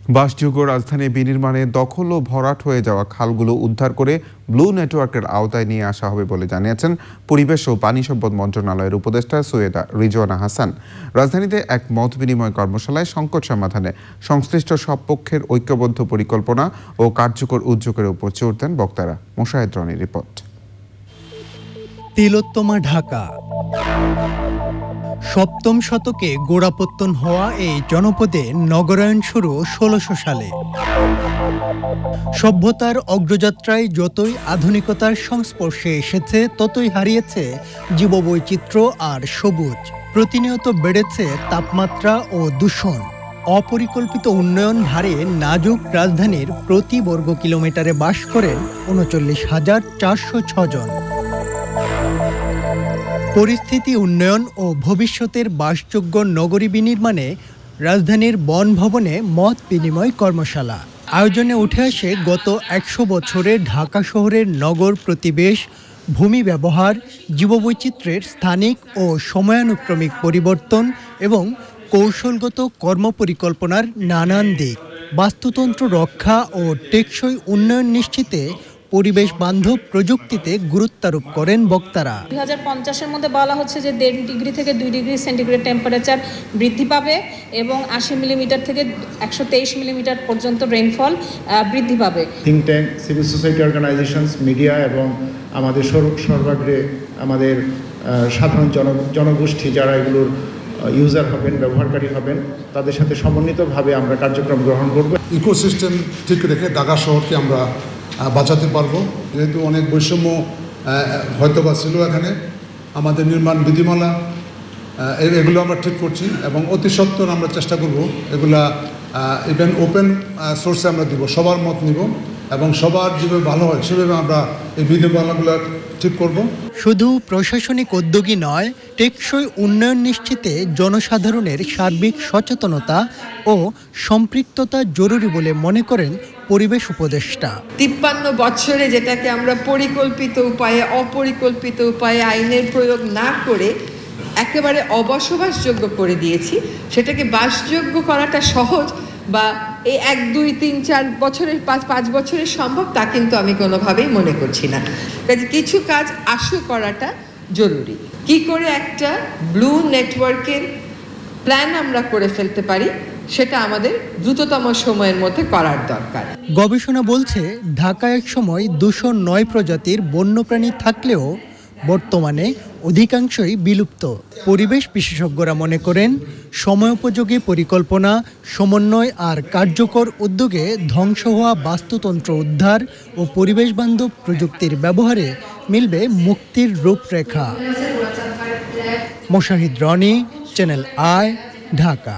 বাসযোগ্য রাজধানী বিনির্মাণে দখল ও ভরাট হয়ে যাওয়া খালগুলো উদ্ধার করে ব্লু নেটওয়ার্কের আওতায় নিয়ে আসা হবে বলে জানিয়েছেন পরিবেশ ও পানি সম্পদ মন্ত্রণালয়ের উপদেষ্টা সৈয়দা রিজওয়ানা হাসান। রাজধানীতে এক মত বিনিময় কর্মশালায় সংকট সমাধানে সংশ্লিষ্ট সব পক্ষের ঐক্যবদ্ধ পরিকল্পনা ও কার্যকর উদ্যোগের উপর জোর দেন বক্তারা। মোশাহেদ রনির রিপোর্ট। তিলোত্তমা, ঢাকা। সপ্তম শতকে গোড়াপত্তন হওয়া এই জনপদে নগরায়ণ শুরু ১৬০০ সালে। সভ্যতার অগ্রযাত্রায় যতই আধুনিকতার সংস্পর্শে এসেছে ততই হারিয়েছে জীববৈচিত্র্য আর সবুজ। প্রতিনিয়ত বেড়েছে তাপমাত্রা ও দূষণ। অপরিকল্পিত উন্নয়ন ভারে নাজুক রাজধানীর প্রতি বর্গ কিলোমিটারে বাস করেন ৩৯,৪০৬ জন। পরিস্থিতি উন্নয়ন ও ভবিষ্যতের বাসযোগ্য নগরী বিনির্মাণে রাজধানীর বন ভবনে মত বিনিময় কর্মশালা আয়োজনে উঠে আসে গত ১০০ বছরে ঢাকা শহরের নগর প্রতিবেশ, ভূমি ব্যবহার, জীববৈচিত্র্যের স্থানিক ও সময়ানুক্রমিক পরিবর্তন এবং কৌশলগত কর্মপরিকল্পনার নানান দিক। বাস্তুতন্ত্র রক্ষা ও টেকসই উন্নয়ন নিশ্চিতে পরিবেশ বান্ধব প্রযুক্তিতে গুরুত্বারোপ করেন বক্তারা। 2050-এর মধ্যে বলা হচ্ছে যে 1.5 ডিগ্রি থেকে 2 ডিগ্রি সেন্টিগ্রেড টেম্পারেচার বৃদ্ধি পাবে এবং 80 মিলিমিটার থেকে 123 মিলিমিটার পর্যন্ত রেইনফল বৃদ্ধি পাবে। Think tank, civil society organisations, media এবং আমাদের সর্বাগ্রে আমাদের সাধারণ জনগোষ্ঠী যারা এগুলোর ইউজার হবেন, ব্যবহারকারী হবেন, তাদের সাথে সমন্বিতভাবে আমরা কার্যক্রম গ্রহণ করব। ইকোসিস্টেম ঠিক রেখে ঢাকা শহরকে আমরা বাঁচাতে পারবো। যেহেতু অনেক বৈষম্য হয়তো বা ছিল এখানে, আমাদের নির্মাণ বিধিমালা এগুলো আমরা ঠিক করছি এবং অতি সত্বর আমরা চেষ্টা করব এগুলা ইভেন ওপেন সোর্সে আমরা দিব, সবার মত নিব এবং সবার যেভাবে ভালো হয় সেভাবে আমরা এই বিধিমালাগুলো ঠিক করব। শুধু প্রশাসনিক উদ্যোগই নয়, টেকসই উন্নয়ন নিশ্চিতে জনসাধারণের সার্বিক সচেতনতা ও সম্পৃক্ততা জরুরি বলে মনে করেন পরিবেশ উপদেষ্টা। 53 বছরে যেটাকে আমরা পরিকল্পিত উপায়ে অপরিকল্পিত উপায়ে আইনের প্রয়োগ না করে একেবারে অবসবাসযোগ্য করে দিয়েছি, সেটাকে বাসযোগ্য করাটা সহজ বা এই 1, 2, 3, 4 বছরের 5 বছরের সম্ভব তা কিন্তু আমি কোনোভাবেই মনে করছি না। কাজে কিছু কাজ আশু করাটা জরুরি। কি করে একটা ব্লু নেটওয়ার্কের প্ল্যান আমরা করে ফেলতে পারি সেটা আমাদের দ্রুততম সময়ের মধ্যে করার দরকার। গবেষণা বলছে ঢাকায় এক সময় 209 প্রজাতির বন্যপ্রাণী থাকলেও বর্তমানে অধিকাংশই বিলুপ্ত। পরিবেশ বিশেষজ্ঞরা মনে করেন সময়োপযোগী পরিকল্পনা, সমন্বয় আর কার্যকর উদ্যোগে ধ্বংস হওয়া বাস্তুতন্ত্র উদ্ধার ও পরিবেশ বান্ধব প্রযুক্তির ব্যবহারে মিলবে মুক্তির রূপরেখা। Moshahid Roni, channel I, Dhaka.